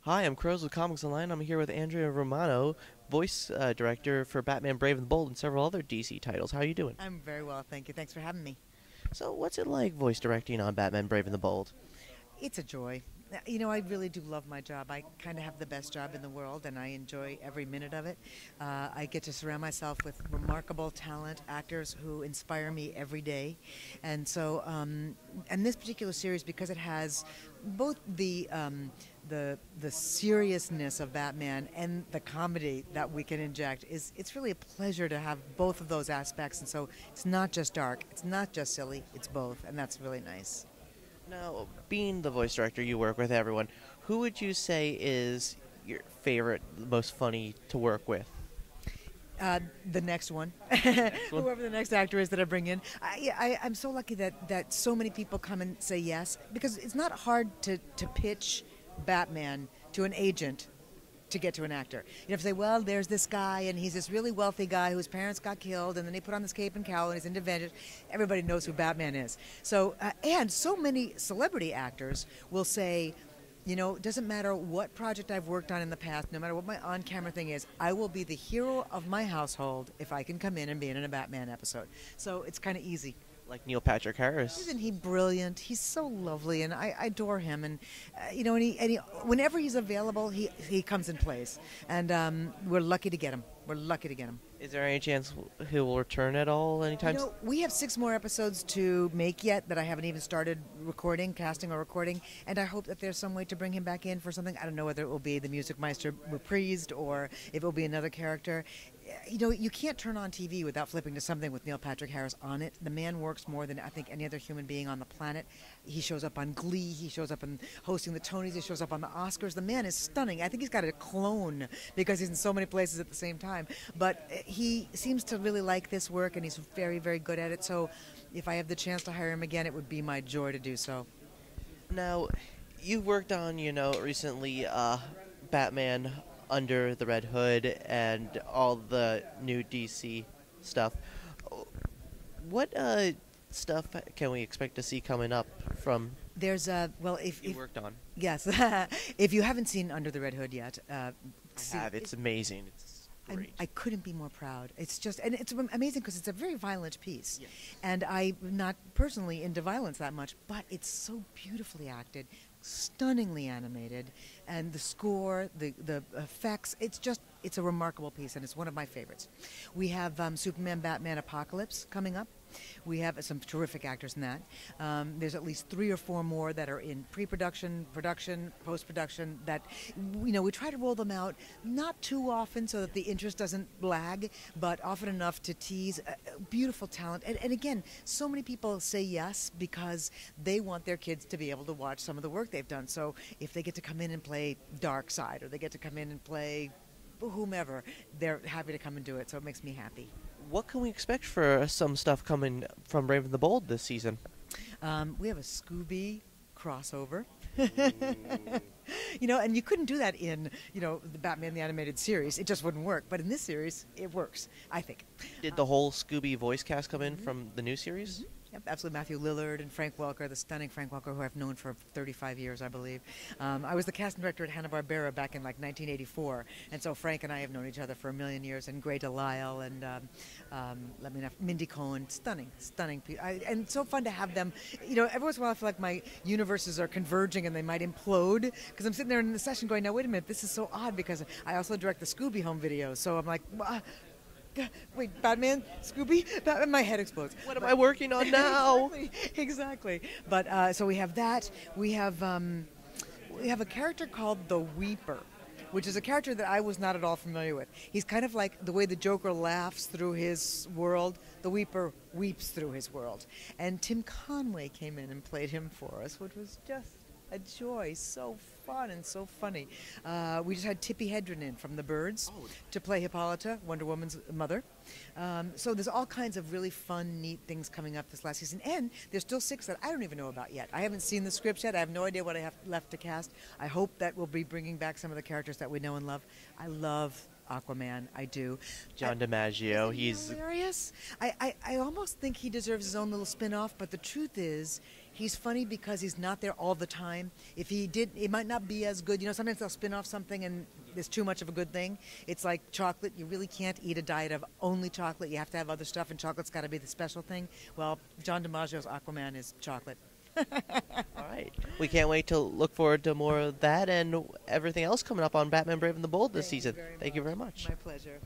Hi, I'm Kroze with ComicsOnline. I'm here with Andrea Romano, voice director for Batman Brave and the Bold and several other DC titles. How are you doing? I'm very well, thank you. Thanks for having me. So, what's it like voice directing on Batman Brave and the Bold? It's a joy. I really do love my job. I kind of have the best job in the world, and I enjoy every minute of it. I get to surround myself with remarkable talent, actors who inspire me every day. And this particular series, because it has both the seriousness of Batman and the comedy that we can inject, it's really a pleasure to have both of those aspects. And so it's not just dark, it's not just silly, it's both, and that's really nice. Now, being the voice director, you work with everyone. Who would you say is your favorite, most funny to work with? The next one, Next one? whoever the next actor is that I bring in. I'm so lucky that so many people come and say yes, because it's not hard to pitch Batman to an agent to get to an actor. You have to say, well, there's this guy, and he's this really wealthy guy whose parents got killed, and then he put on this cape and cowl, and he's into vengeance. Everybody knows who Batman is. So, and so many celebrity actors will say, it doesn't matter what project I've worked on in the past, no matter what my on-camera thing is, I will be the hero of my household if I can come in and be in a Batman episode. So it's kind of easy. Like Neil Patrick Harris. Isn't he brilliant? He's so lovely, and I adore him. And whenever he's available, he comes and plays. And we're lucky to get him. We're lucky to get him. Is there any chance he will return at all anytime soon? We have 6 more episodes to make yet that I haven't even started recording, casting or recording, and I hope that there's some way to bring him back in for something. I don't know whether it will be the Music Meister reprised or if it will be another character. You can't turn on TV without flipping to something with Neil Patrick Harris on it. The man works more than I think any other human being on the planet. He shows up on Glee. He shows up in hosting the Tonys. He shows up on the Oscars. The man is stunning. I think he's got a clone because he's in so many places at the same time. But he seems to really like this work, and he's very, very good at it. So if I have the chance to hire him again, it would be my joy to do so. Now, you worked on, recently Batman Under the Red Hood and all the new DC stuff. What stuff can we expect to see coming up from There's if you worked on? yes, if you haven't seen Under the Red Hood yet, I have. It's amazing. It's great. I couldn't be more proud. It's just, and it's amazing because it's a very violent piece. Yes. And I'm not personally into violence that much, but it's so beautifully acted, stunningly animated, and the score, the effects, it's a remarkable piece, and it's one of my favorites. We have Superman, Batman, Apocalypse coming up. We have some terrific actors in that. There's at least 3 or 4 more that are in pre-production, production, post-production that, we try to roll them out, not too often so that the interest doesn't lag, but often enough to tease beautiful talent. And again, so many people say yes because they want their kids to be able to watch some of the work they've done. So if they get to come in and play Darkseid, or they get to come in and play whomever, they're happy to come and do it. So it makes me happy. What can we expect for some stuff coming from Brave and the Bold this season? We have a Scooby crossover. And you couldn't do that in, the Batman the Animated Series. It just wouldn't work. But in this series, it works, I think. Did the whole Scooby voice cast come in from the new series? Mm-hmm. Yep, absolutely. Matthew Lillard and Frank Welker, the stunning Frank Welker, who I've known for 35 years, I believe. I was the casting director at Hanna-Barbera back in 1984, and so Frank and I have known each other for a million years. And Gray Delisle and Mindy Cohn, stunning. And so fun to have them. Every once in a while I feel like my universes are converging and they might implode because I'm sitting there in the session going, now wait a minute, this is so odd because I also direct the Scooby home videos, so I'm like. Wait, Batman, Scooby, Batman, my head explodes. What am I working on now? Exactly. But so we have that. We have a character called the Weeper, which is a character that I was not at all familiar with. He's kind of like the way the Joker laughs through his world, the Weeper weeps through his world. And Tim Conway came in and played him for us, which was just a joy, so fun and so funny. We just had Tippi Hedren in from The Birds to play Hippolyta, Wonder Woman's mother. So there's all kinds of really fun, neat things coming up this last season. And there's still 6 that I don't even know about yet. I haven't seen the scripts yet. I have no idea what I have left to cast. I hope that we'll be bringing back some of the characters that we know and love. I love Aquaman, I do. John DiMaggio, he's hilarious. I almost think he deserves his own little spin-off, but the truth is, He's funny because he's not there all the time. If he did, it might not be as good. You know, sometimes they'll spin off something and there's too much of a good thing. It's like chocolate. You really can't eat a diet of only chocolate. You have to have other stuff, and chocolate's got to be the special thing. Well, John DiMaggio's Aquaman is chocolate. All right. We can't wait to look forward to more of that and everything else coming up on Batman Brave and the Bold this season. Thank you very much. My pleasure.